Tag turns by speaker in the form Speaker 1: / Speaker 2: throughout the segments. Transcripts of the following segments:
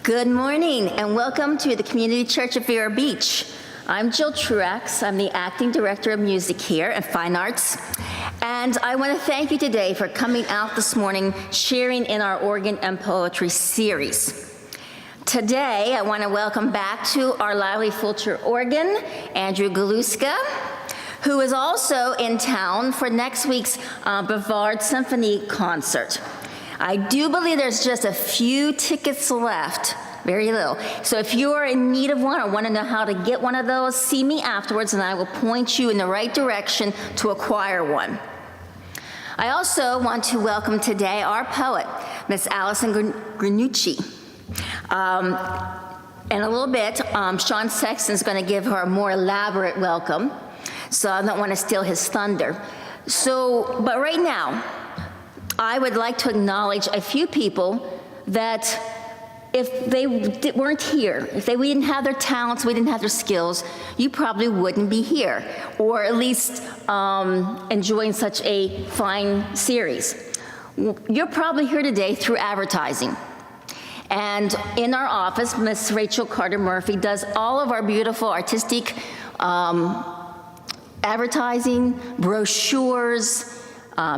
Speaker 1: Good morning and welcome to the Community Church of Vero Beach. I'm Jill Truax. I'm the Acting Director of Music here at Fine Arts. And I want to thank you today for coming out this morning, sharing in our organ and poetry series. Today, I want to welcome back to our lively Fulcher organ, Andrew Galuska, who is also in town for next week's Brevard Symphony concert. I do believe there's just a few tickets left, very little. So if you are in need of one or want to know how to get one of those, see me afterwards and I will point you in the right direction to acquire one. I also want to welcome today our poet, Miss Allison Granucci. In a little bit, Sean Sexton's going to give her a more elaborate welcome, so I don't want to steal his thunder. But right now, I would like to acknowledge a few people that if they weren't here, we didn't have their talents, we didn't have their skills, you probably wouldn't be here, or at least enjoying such a fine series. You're probably here today through advertising. And in our office, Miss Rachel Carter Murphy does all of our beautiful artistic advertising, brochures,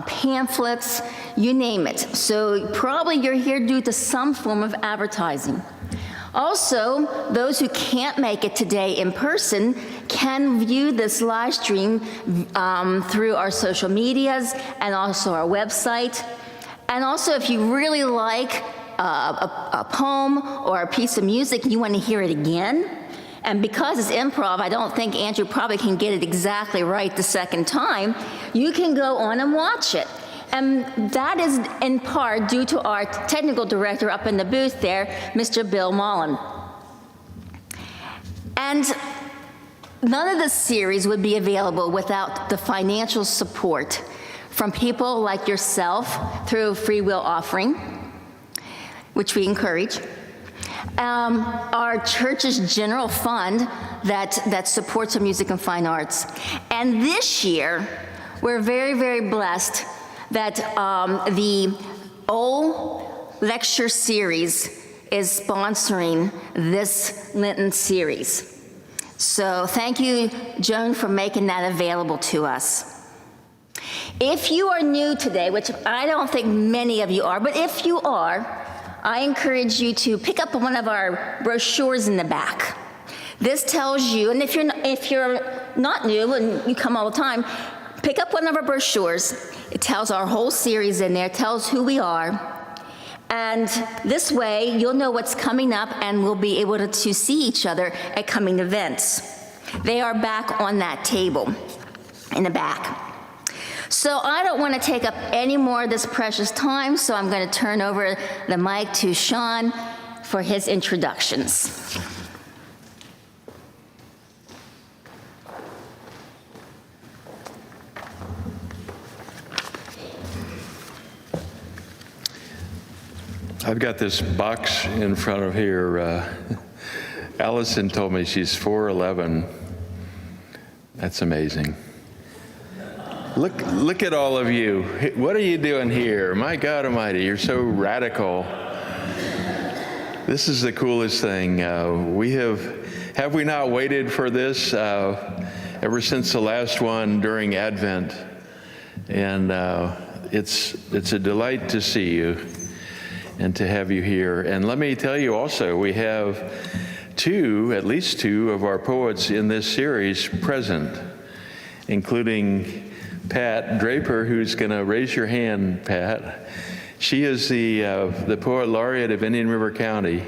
Speaker 1: pamphlets, you name it. So probably you're here due to some form of advertising. Also, those who can't make it today in person can view this live stream through our social medias and also our website. And also, if you really like a poem or a piece of music and you want to hear it again, and because it's improv, I don't think Andrew probably can get it exactly right the second time, you can go on and watch it. And that is in part due to our technical director up in the booth there, Mr. Bill Mullen. And none of this series would be available without the financial support from people like yourself through a free will offering, which we encourage. Our church's general fund that supports our music and fine arts. And this year, we're very, very blessed that the O lecture series is sponsoring this Lenten series. So thank you, Joan, for making that available to us. If you are new today, which I don't think many of you are, but if you are, I encourage you to pick up one of our brochures in the back. This tells you, and if you're not new and you come all the time, pick up one of our brochures. It tells our whole series in there, tells who we are. And this way, you'll know what's coming up and we'll be able to see each other at coming events. They are back on that table in the back. So I don't want to take up any more of this precious time, so I'm going to turn over the mic to Sean for his introductions.
Speaker 2: I've got this box in front of here. Allison told me she's 4'11". That's amazing. Look at all of you. What are you doing here? My God Almighty, you're so radical. This is the coolest thing. Have we not waited for this ever since the last one during Advent? And it's a delight to see you and to have you here. And let me tell you also, we have at least two of our poets in this series present, including Pat Draper, who's going to raise your hand, Pat. She is the poet laureate of Indian River County.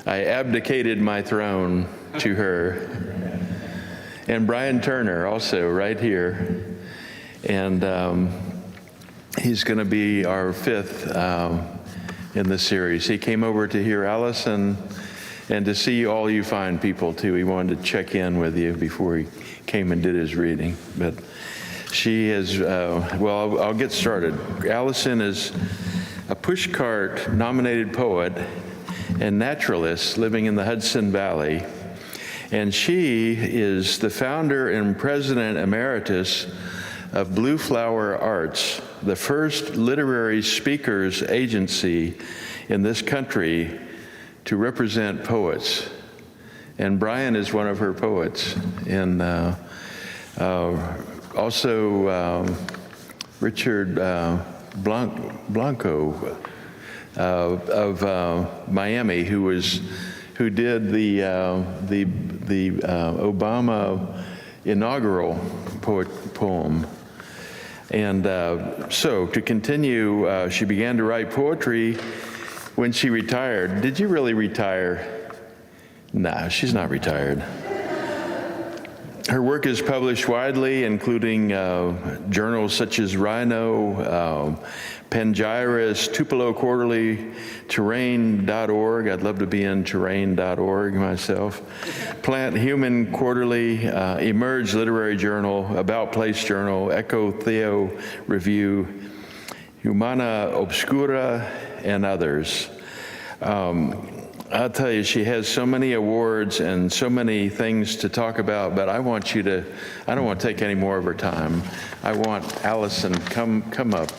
Speaker 2: I abdicated my throne to her. And Brian Turner, also right here. And he's going to be our fifth in the series. He came over to hear Allison and to see all you fine people, too. He wanted to check in with you before he came and did his reading. But she is, well, I'll get started. Allison is a pushcart nominated poet and naturalist living in the Hudson Valley. And she is the founder and president emeritus of Blue Flower Arts, the first literary speakers agency in this country to represent poets. And Brian is one of her poets. And also Richard Blanco of Miami, who did the Obama inaugural poem. And so to continue, she began to write poetry when she retired. Did you really retire? Nah, she's not retired. Her work is published widely, including journals such as Rhino, Pangyris, Tupelo Quarterly, Terrain.org. I'd love to be in Terrain.org myself. Plant Human Quarterly, Emerge Literary Journal, About Place Journal, Echo Theo Review, Humana Obscura, and others. I'll tell you, she has so many awards and so many things to talk about, but I don't want to take any more of her time. I want Allison, come up.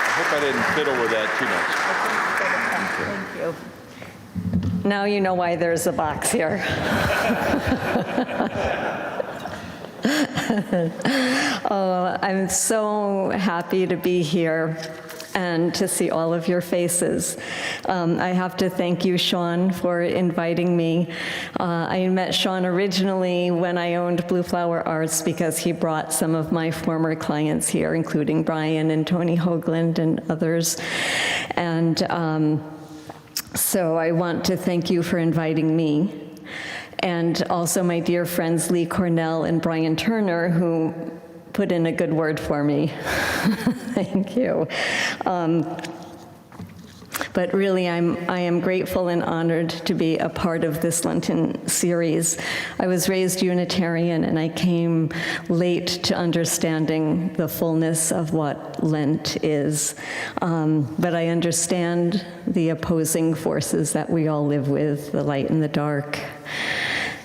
Speaker 2: I hope I didn't fiddle with that too much.
Speaker 3: Thank you. Now you know why there's a box here. Oh, I'm so happy to be here and to see all of your faces. I have to thank you, Sean, for inviting me. I met Sean originally when I owned Blue Flower Arts because he brought some of my former clients here, including Brian and Tony Hoagland and others. And so I want to thank you for inviting me. And also my dear friends Lee Cornell and Brian Turner, who put in a good word for me. Thank you. But really, I am grateful and honored to be a part of this Lenten series. I was raised Unitarian, and I came late to understanding the fullness of what Lent is. But I understand the opposing forces that we all live with, the light and the dark,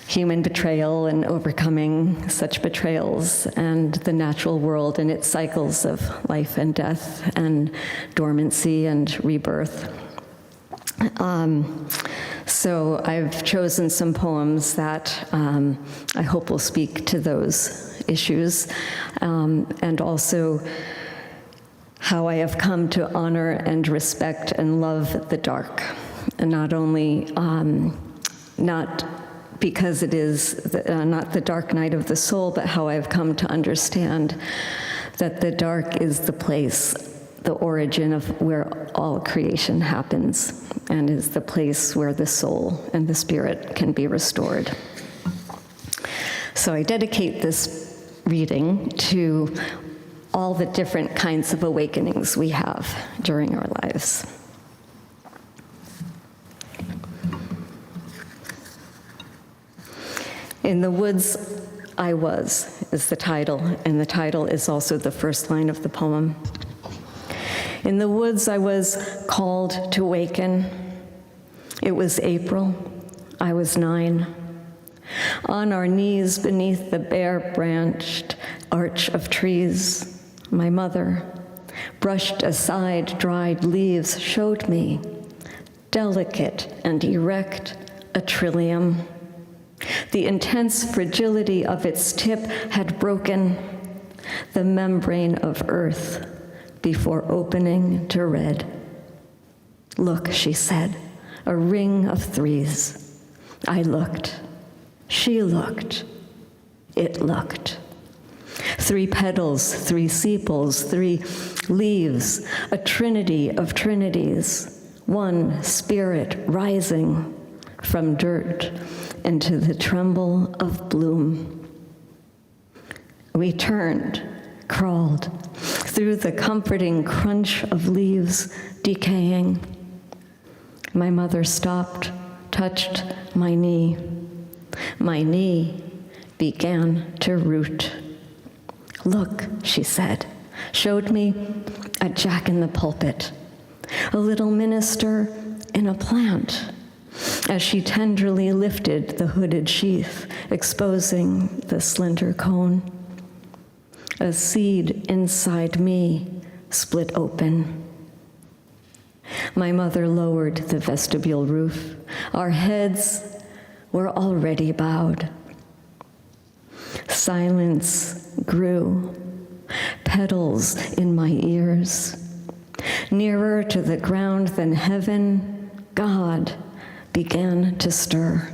Speaker 3: human betrayal and overcoming such betrayals, and the natural world and its cycles of life and death and dormancy and rebirth. So I've chosen some poems that I hope will speak to those issues, and also how I have come to honor and respect and love the dark, and not only not because it is not the dark night of the soul, but how I've come to understand that the dark is the place, the origin of where all creation happens, and is the place where the soul and the spirit can be restored. So I dedicate this reading to all the different kinds of awakenings we have during our lives. In the woods I was is the title, and the title is also the first line of the poem. In the woods I was called to waken. It was April. I was 9. On our knees beneath the bare-branched arch of trees, my mother, brushed aside dried leaves, showed me, delicate and erect, a trillium. The intense fragility of its tip had broken the membrane of earth before opening to red. Look, she said, a ring of 3s. I looked. She looked. It looked. 3 petals, 3 sepals, 3 leaves, a trinity of trinities, one spirit rising from dirt into the tremble of bloom. We turned, crawled through the comforting crunch of leaves decaying. My mother stopped, touched my knee. My knee began to root. Look, she said, showed me a jack-in-the-pulpit, a little minister in a plant, as she tenderly lifted the hooded sheath, exposing the slender cone. A seed inside me split open. My mother lowered the vestibule roof. Our heads were already bowed. Silence grew, petals in my ears. Nearer to the ground than heaven, God began to stir.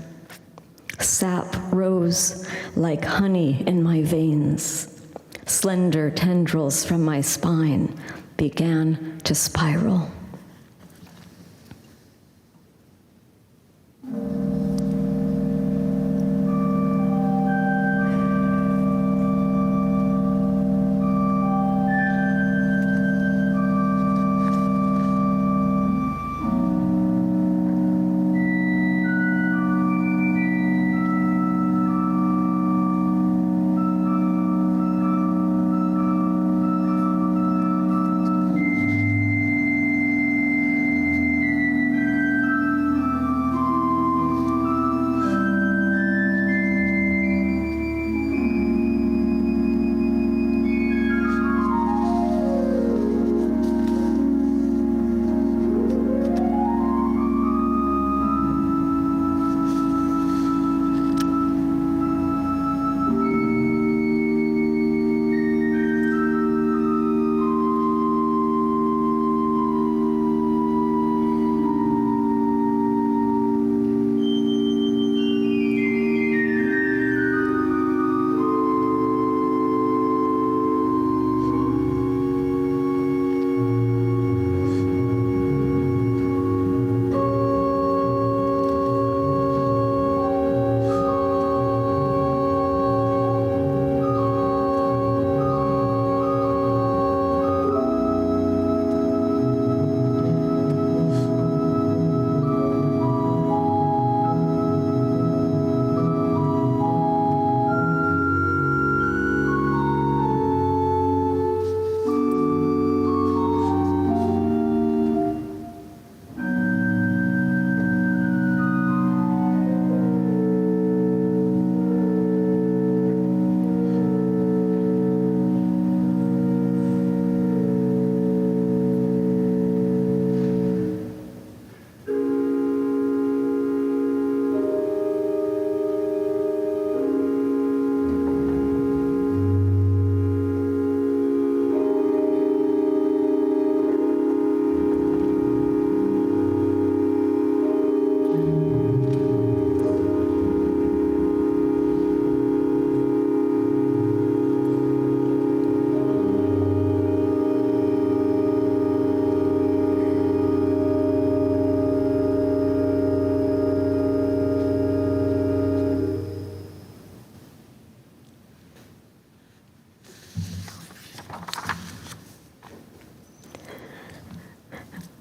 Speaker 3: Sap rose like honey in my veins. Slender tendrils from my spine began to spiral.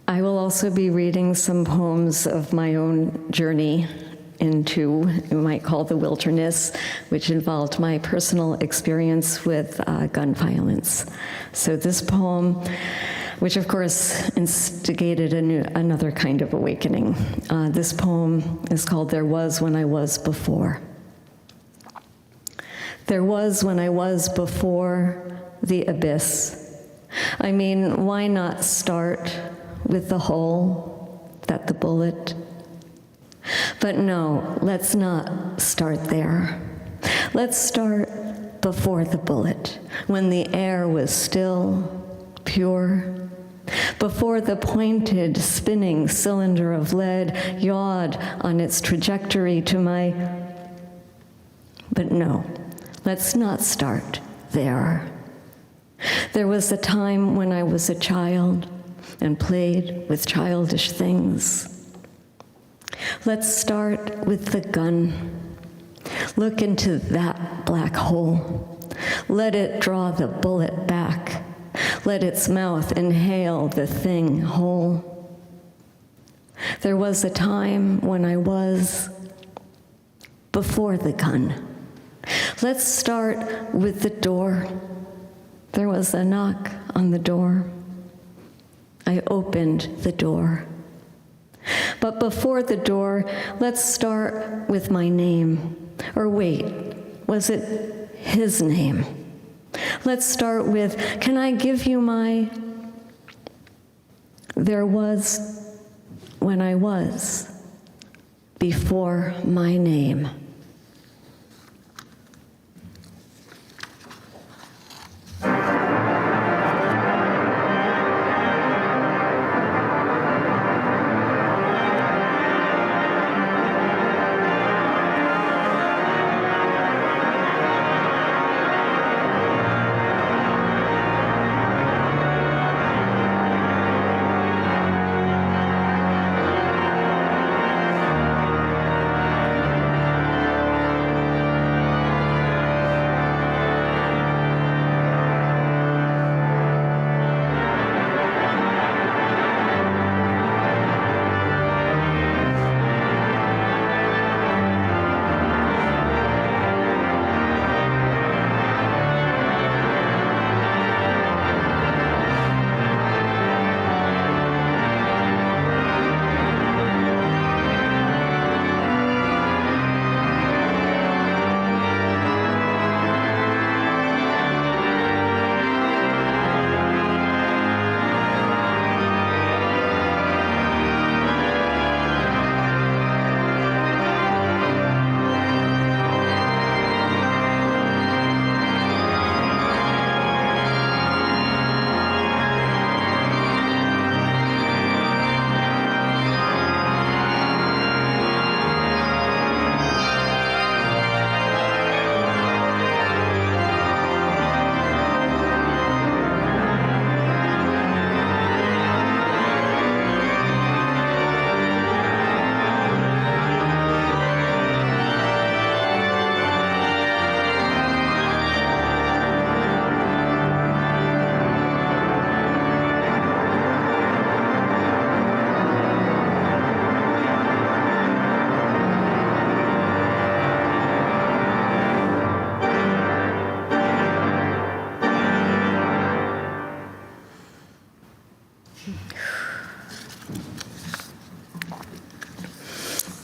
Speaker 3: I will also be reading some poems of my own journey into, you might call, the wilderness, which involved my personal experience with gun violence. So this poem, which of course instigated another kind of awakening. This poem is called "There Was When I Was Before." There was when I was before the abyss. I mean, why not start with the hole that the bullet? But no, let's not start there. Let's start before the bullet, when the air was still, pure, before the pointed, spinning cylinder of lead yawed on its trajectory to my... But no, let's not start there. There was a time when I was a child and played with childish things. Let's start with the gun. Look into that black hole. Let it draw the bullet back. Let its mouth inhale the thing whole. There was a time when I was before the gun. Let's start with the door. There was a knock on the door. I opened the door. But before the door, let's start with my name. Or wait, was it his name? Let's start with, can I give you my There was when I was before my name.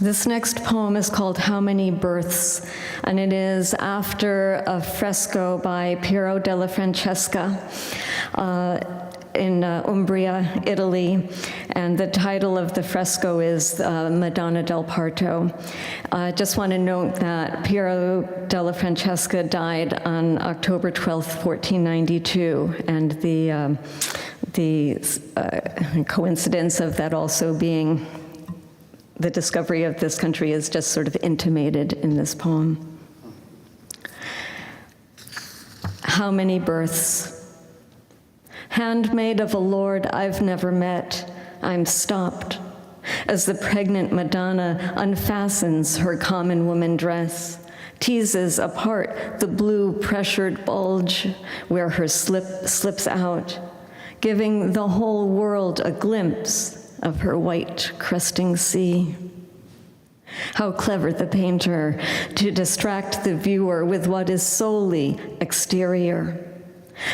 Speaker 3: This next poem is called How Many Births, and it is after a fresco by Piero della Francesca in Umbria, Italy, and the title of the fresco is Madonna del Parto. I just want to note that Piero della Francesca died on October 12th, 1492, and the coincidence of that also being the discovery of this country is just sort of intimated in this poem. How many births? Handmaid of a lord I've never met, I'm stopped as the pregnant Madonna unfastens her common woman dress, teases apart the blue pressured bulge where her slip slips out, giving the whole world a glimpse of her white cresting sea. How clever the painter to distract the viewer with what is solely exterior.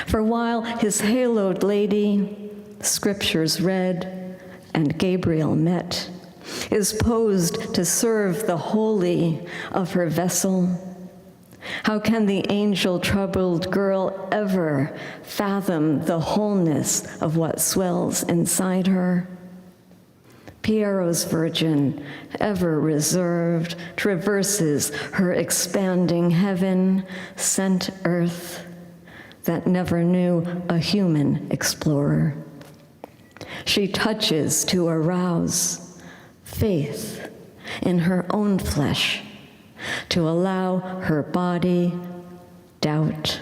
Speaker 3: For while his haloed lady, scriptures read and Gabriel met, is posed to serve the holy of her vessel, how can the angel-troubled girl ever fathom the wholeness of what swells inside her? Piero's virgin, ever reserved, traverses her expanding heaven, sent earth that never knew a human explorer. She touches to arouse faith in her own flesh, to allow her body doubt.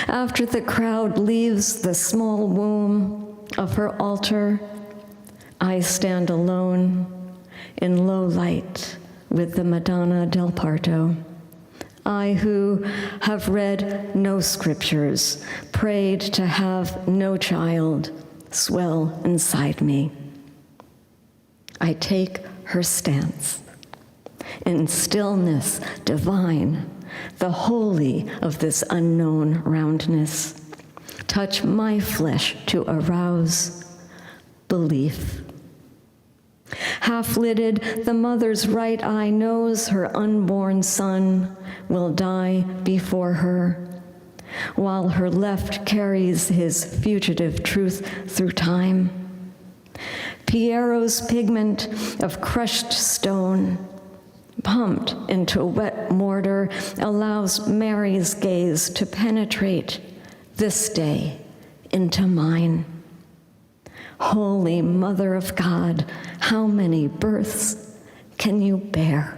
Speaker 3: After the crowd leaves the small womb of her altar, I stand alone in low light with the Madonna del Parto. I who have read no scriptures, prayed to have no child swell inside me. I take her stance in stillness divine, the holy of this unknown roundness. Touch my flesh to arouse belief. Half-lidded, the mother's right eye knows her unborn son will die before her, while her left carries his fugitive truth through time. Piero's pigment of crushed stone, pumped into wet mortar, allows Mary's gaze to penetrate this day into mine. Holy Mother of God, how many births can you bear?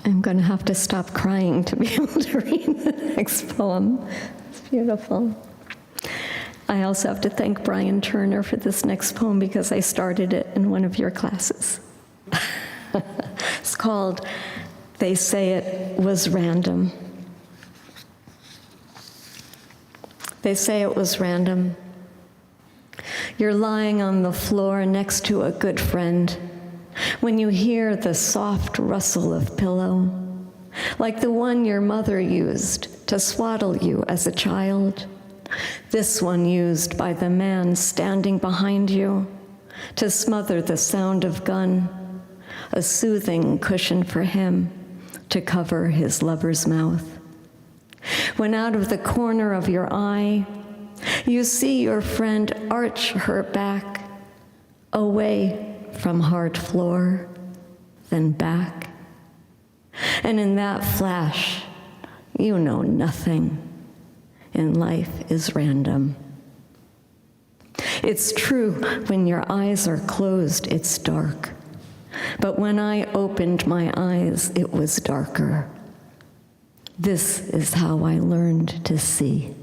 Speaker 3: I'm going to have to stop crying to be able to read the next poem. It's beautiful. I also have to thank Brian Turner for this next poem because I started it in one of your classes. It's called They Say It Was Random. They say it was random. You're lying on the floor next to a good friend when you hear the soft rustle of pillow, like the one your mother used to swaddle you as a child, this one used by the man standing behind you to smother the sound of gun, a soothing cushion for him to cover his lover's mouth. When out of the corner of your eye, you see your friend arch her back, away from hard floor, then back. And in that flash, you know nothing, and life is random. It's true, when your eyes are closed, it's dark. But when I opened my eyes, it was darker. This is how I learned to see.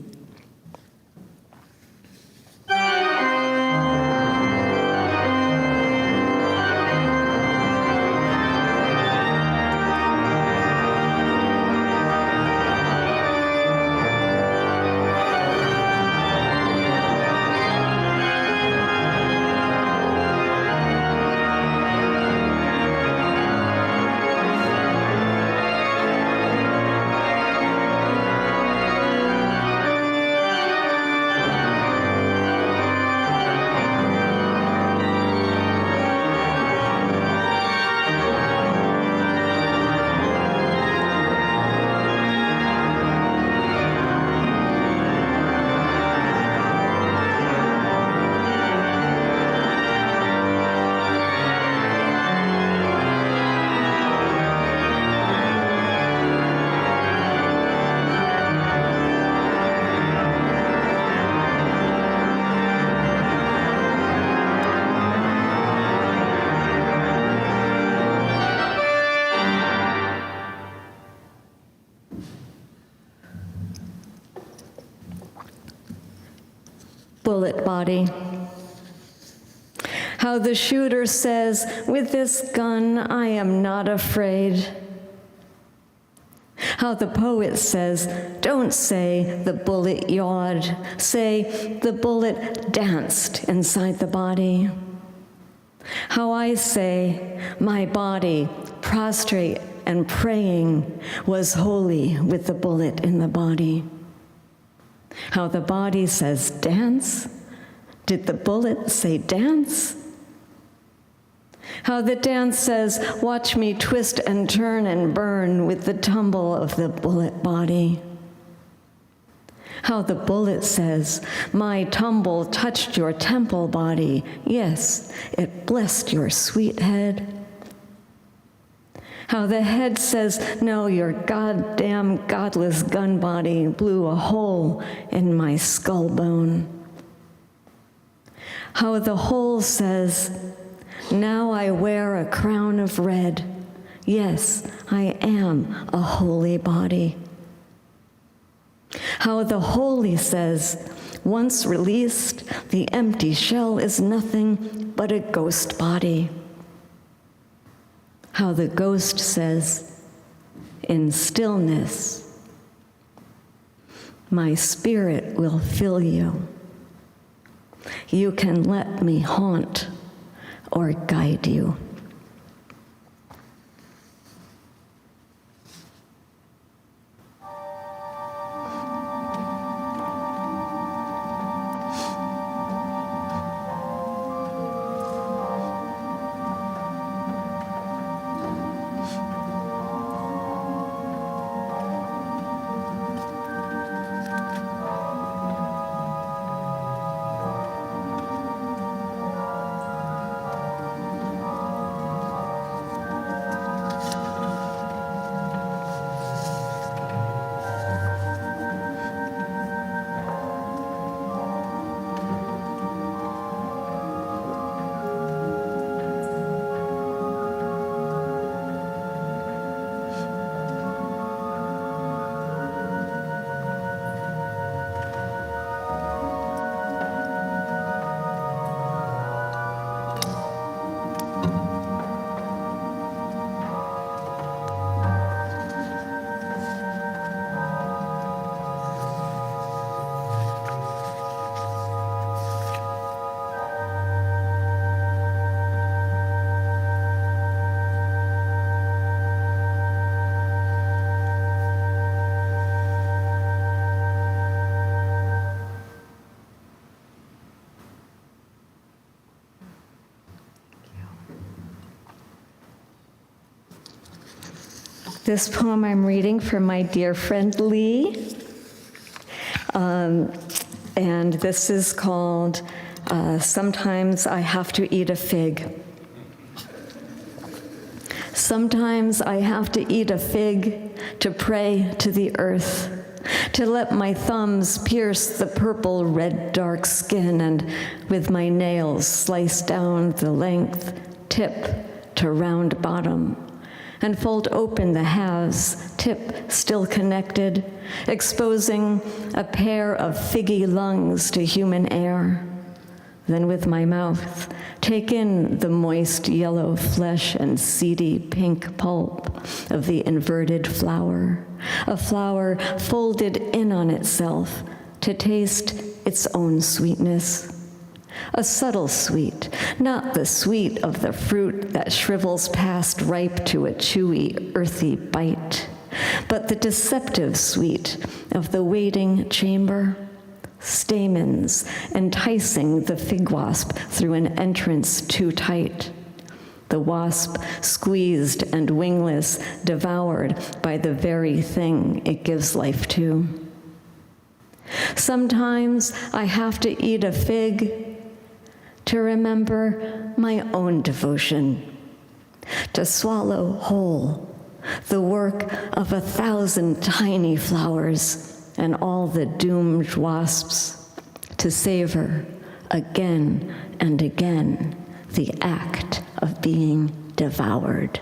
Speaker 3: bullet body. How the shooter says, with this gun, I am not afraid. How the poet says, don't say the bullet yawed, say the bullet danced inside the body. How I say, my body, prostrate and praying, was holy with the bullet in the body. How the body says, dance? Did the bullet say dance? How the dance says, watch me twist and turn and burn with the tumble of the bullet body. How the bullet says, my tumble touched your temple body. Yes, it blessed your sweet head. How the head says, no, your goddamn godless gun body blew a hole in my skull bone. How the whole says, now I wear a crown of red. Yes, I am a holy body. How the holy says, once released, the empty shell is nothing but a ghost body. How the ghost says, in stillness, my spirit will fill you. You can let me haunt or guide you. This poem I'm reading from my dear friend Lee, and this is called Sometimes I Have to Eat a Fig. Sometimes I have to eat a fig to pray to the earth, to let my thumbs pierce the purple red dark skin and with my nails slice down the length, tip to round bottom, and fold open the halves, tip still connected, exposing a pair of figgy lungs to human air. Then with my mouth, take in the moist yellow flesh and seedy pink pulp of the inverted flower, a flower folded in on itself to taste its own sweetness. A subtle sweet, not the sweet of the fruit that shrivels past ripe to a chewy, earthy bite, but the deceptive sweet of the waiting chamber, stamens enticing the fig wasp through an entrance too tight, the wasp squeezed and wingless, devoured by the very thing it gives life to. Sometimes I have to eat a fig to remember my own devotion, to swallow whole the work of 1,000 tiny flowers and all the doomed wasps, to savor again and again the act of being devoured.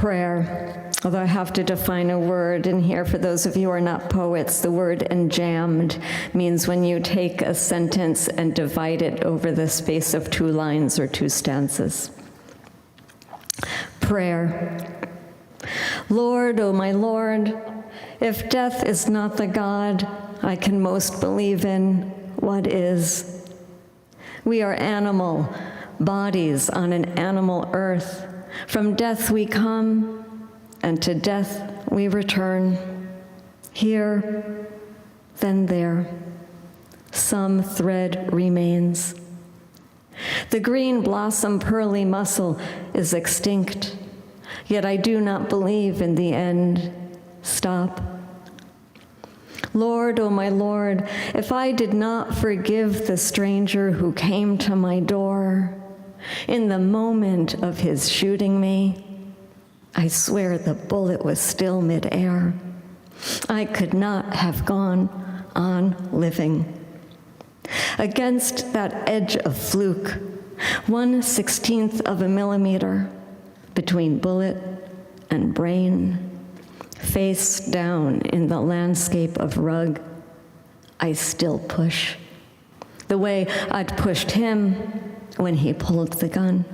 Speaker 3: prayer. Although I have to define a word in here for those of you who are not poets, the word enjambed means when you take a sentence and divide it over the space of 2 lines or 2 stanzas. Prayer. Lord, O my Lord, if death is not the God I can most believe in, what is? We are animal bodies on an animal earth. From death we come, and to death we return. Here, then there, some thread remains. The green blossom pearly muscle is extinct, yet I do not believe in the end. Stop. Lord, O my Lord, if I did not forgive the stranger who came to my door in the moment of his shooting me, I swear the bullet was still midair. I could not have gone on living. Against that edge of fluke, 1/16th of a millimeter between bullet and brain, face down in the landscape of rug, I still push. The way I'd pushed him when he pulled the gun.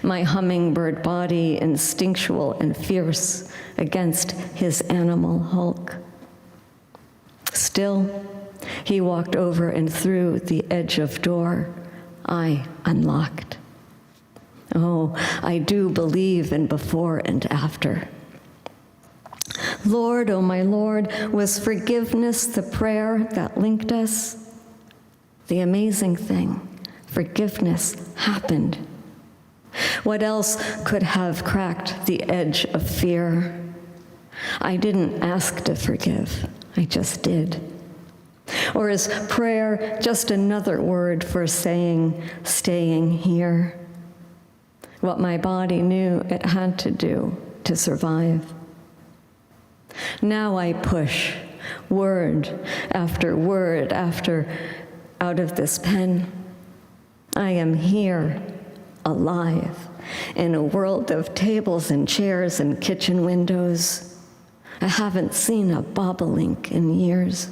Speaker 3: My hummingbird body instinctual and fierce against his animal hulk. Still, he walked over and through the edge of door I unlocked. Oh, I do believe in before and after. Lord, oh my Lord, was forgiveness the prayer that linked us? The amazing thing, forgiveness happened. What else could have cracked the edge of fear? I didn't ask to forgive, I just did. Or is prayer just another word for saying, staying here? What my body knew it had to do to survive. Now I push word after out of this pen. I am here, alive, in a world of tables and chairs and kitchen windows. I haven't seen a bobolink in years.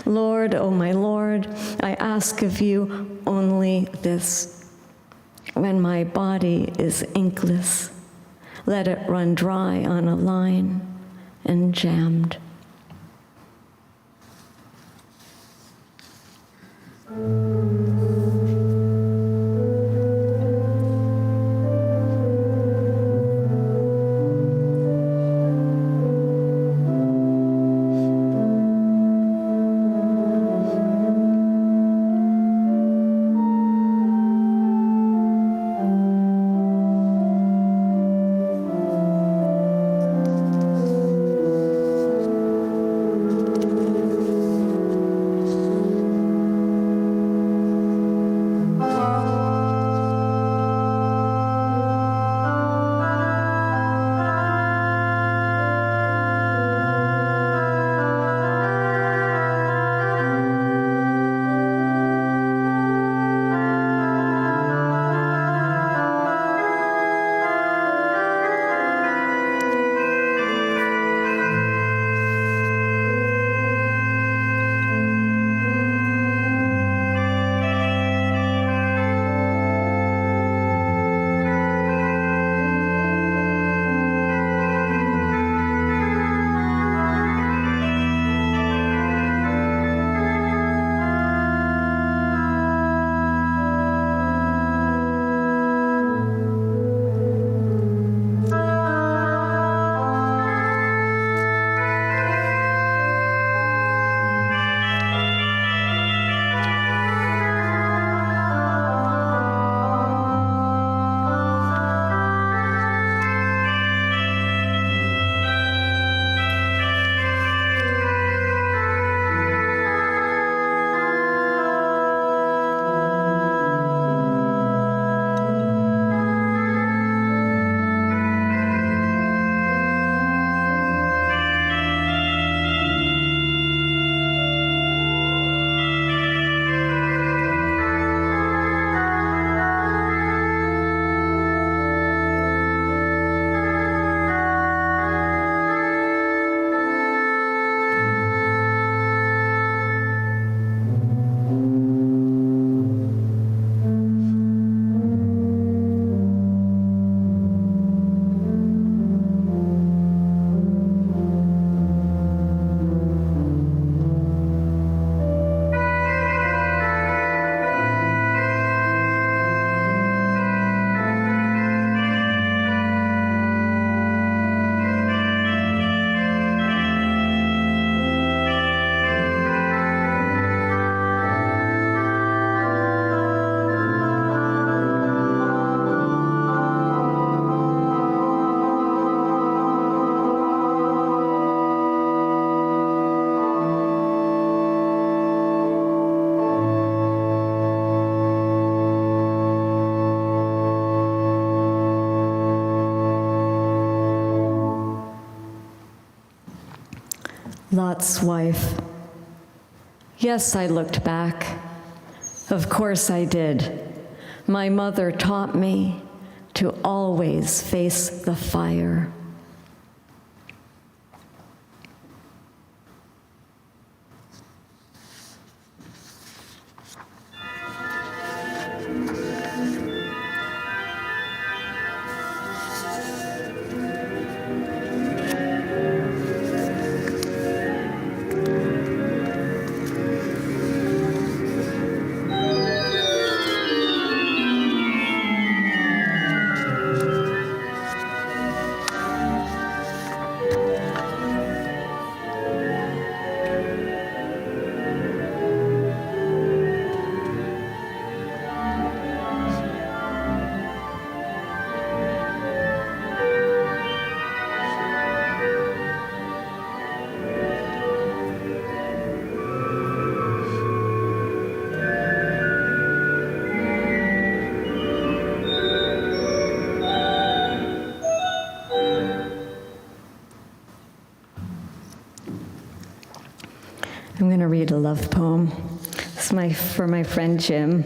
Speaker 3: Lord, oh my Lord, I ask of you only this. When my body is inkless, let it run dry on a line and jammed. Lot's wife. Yes, I looked back. Of course I did. My mother taught me to always face the fire. I'm going to read a love poem. This is for my friend Jim,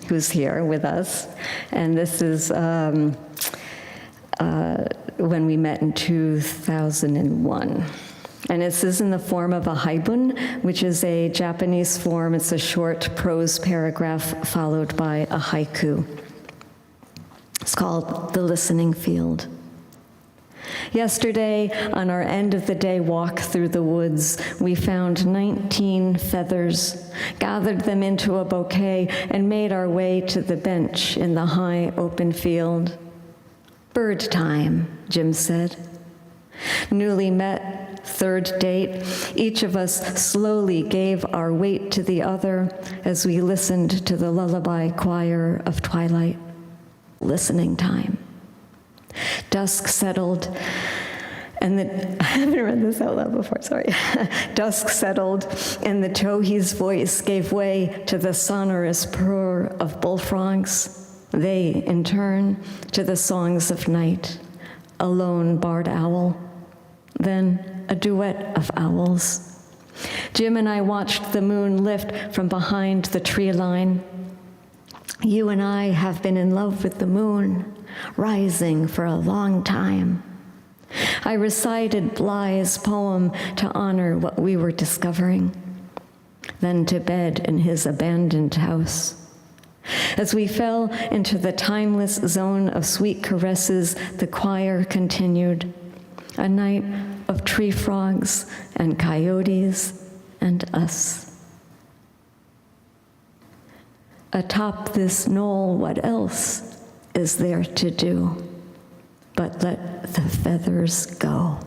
Speaker 3: who's here with us. And this is when we met in 2001. And this is in the form of a haibun, which is a Japanese form. It's a short prose paragraph followed by a haiku. It's called The Listening Field. Yesterday, on our end of the day walk through the woods, we found 19 feathers, gathered them into a bouquet, and made our way to the bench in the high open field. Bird time, Jim said. Newly met, third date, each of us slowly gave our weight to the other as we listened to the lullaby choir of twilight. Listening time. Dusk settled, and I haven't read this out loud before, sorry. Dusk settled, and the towhee's voice gave way to the sonorous purr of bullfrogs. They, in turn, to the songs of night, a lone barred owl, then a duet of owls. Jim and I watched the moon lift from behind the tree line. You and I have been in love with the moon, rising for a long time. I recited Bly's poem to honor what we were discovering, then to bed in his abandoned house. As we fell into the timeless zone of sweet caresses, the choir continued, a night of tree frogs and coyotes and us. Atop this knoll, what else is there to do but let the feathers go?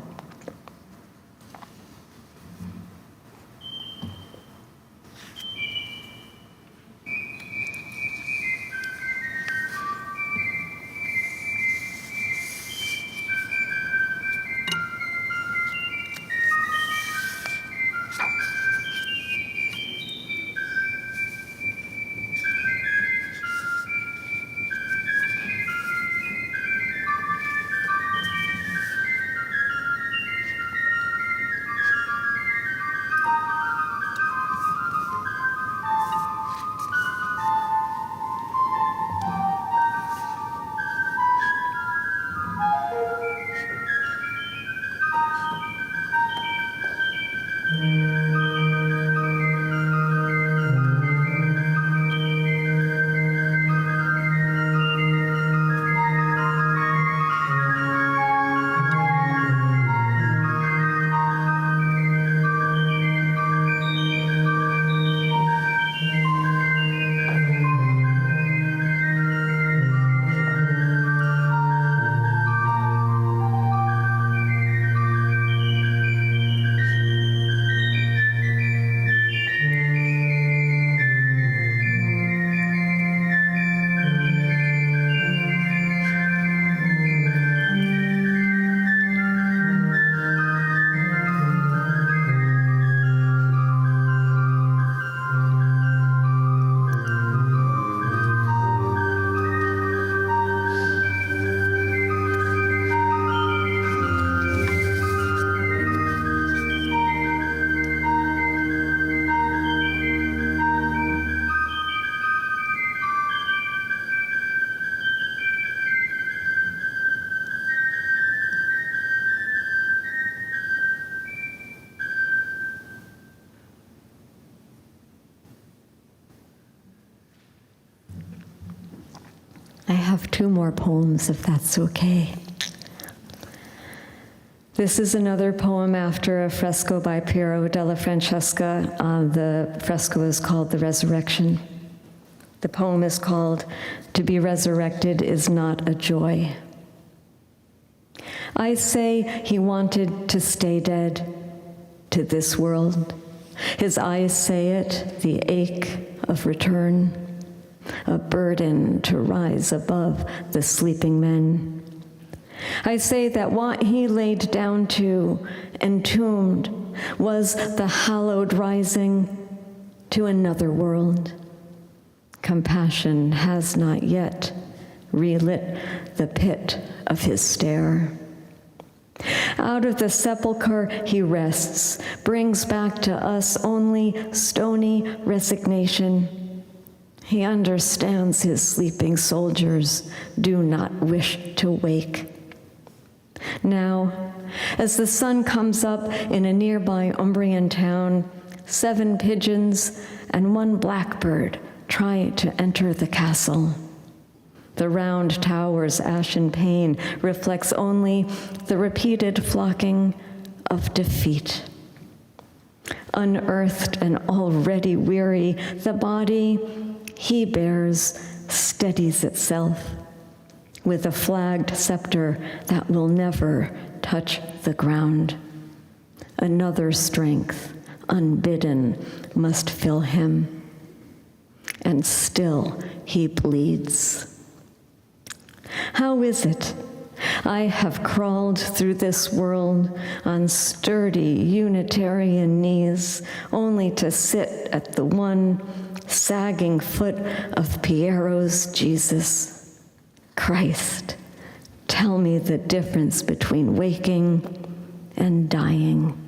Speaker 3: have two more poems, if that's okay. This is another poem after a fresco by Piero della Francesca. The fresco is called The Resurrection. The poem is called To Be Resurrected Is Not a Joy. I say he wanted to stay dead to this world. His eyes say it, the ache of return, a burden to rise above the sleeping men. I say that what he laid down to, entombed, was the hallowed rising to another world. Compassion has not yet relit the pit of his stare. Out of the sepulchre he rests, brings back to us only stony resignation. He understands his sleeping soldiers do not wish to wake. Now, as the sun comes up in a nearby Umbrian town, 7 pigeons and 1 blackbird try to enter the castle. The round tower's ashen pane reflects only the repeated flocking of defeat. Unearthed and already weary, the body he bears steadies itself with a flagged scepter that will never touch the ground. Another strength, unbidden, must fill him, and still he bleeds. How is it I have crawled through this world on sturdy Unitarian knees, only to sit at the one sagging foot of Piero's Jesus? Christ, tell me the difference between waking and dying.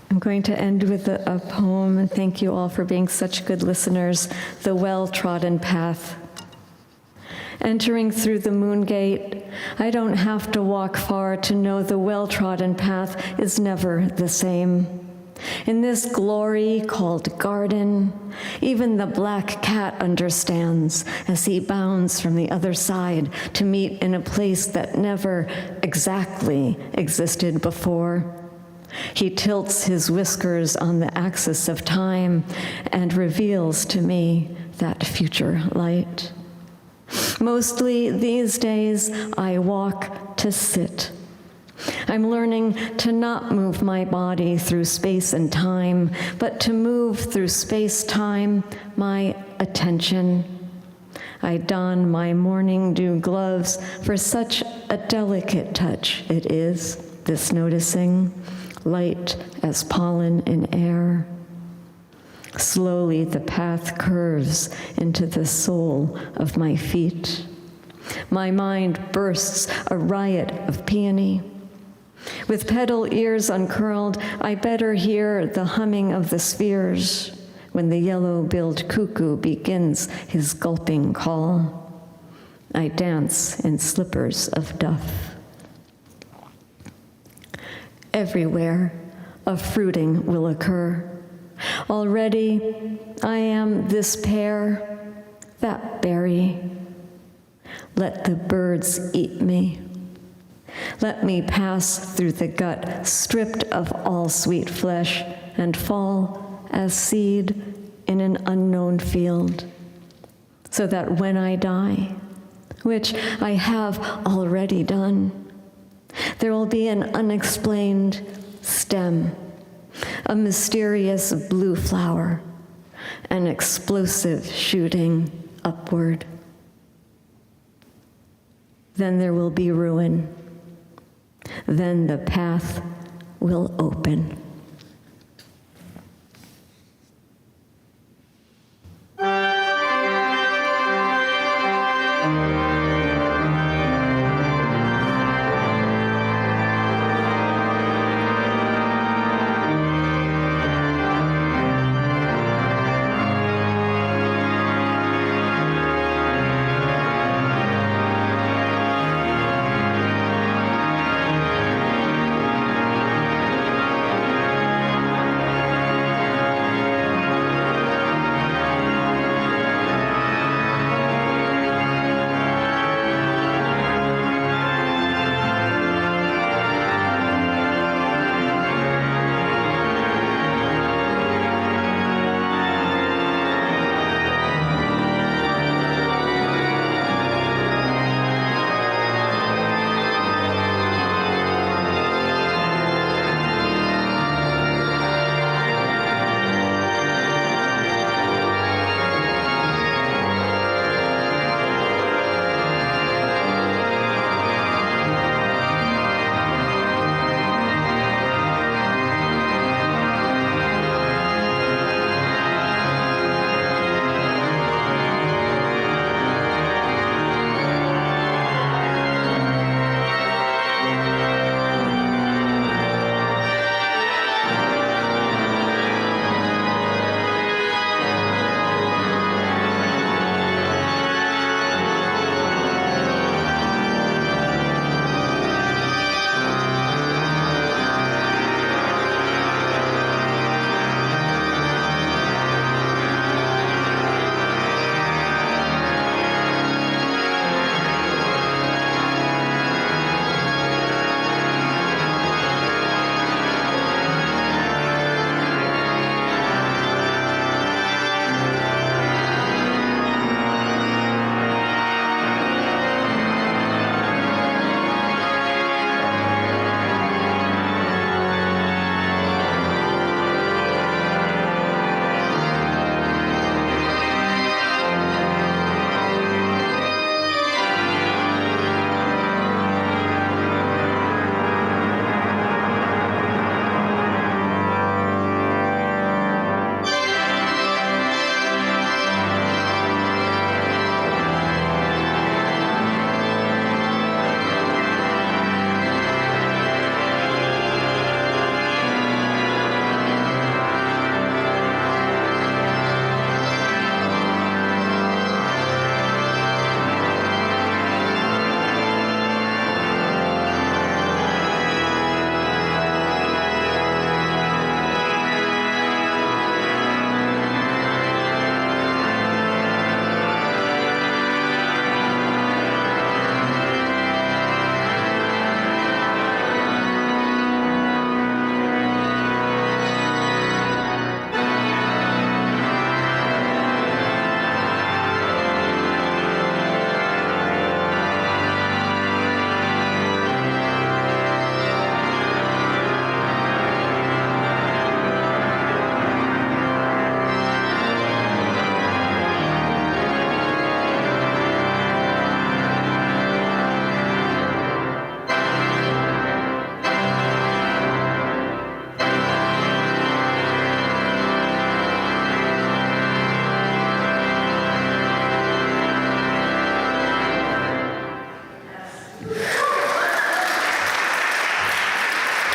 Speaker 3: I'm going to end with a poem, and thank you all for being such good listeners. The Well-Trodden Path. Entering through the moon gate, I don't have to walk far to know the well-trodden path is never the same. In this glory called garden, even the black cat understands as he bounds from the other side to meet in a place that never exactly existed before. He tilts his whiskers on the axis of time and reveals to me that future light. Mostly these days, I walk to sit. I'm learning to not move my body through space and time, but to move through space-time my attention. I don my morning dew gloves, for such a delicate touch it is, this noticing, light as pollen in air. Slowly the path curves into the sole of my feet. My mind bursts a riot of peony. With petal ears uncurled, I better hear the humming of the spheres when the yellow-billed cuckoo begins his gulping call. I dance in slippers of duff. Everywhere, a fruiting will occur. Already, I am this pear, that berry. Let the birds eat me. Let me pass through the gut, stripped of all sweet flesh, and fall as seed in an unknown field, so that when I die, which I have already done, there will be an unexplained stem, a mysterious blue flower, an explosive shooting upward. Then there will be ruin. Then the path will open.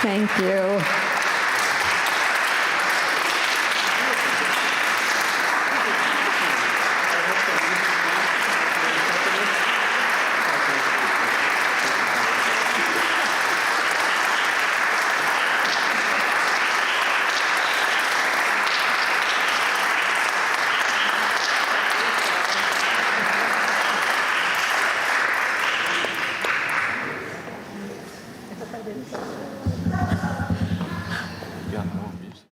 Speaker 3: Thank you.
Speaker 2: Yeah, no music.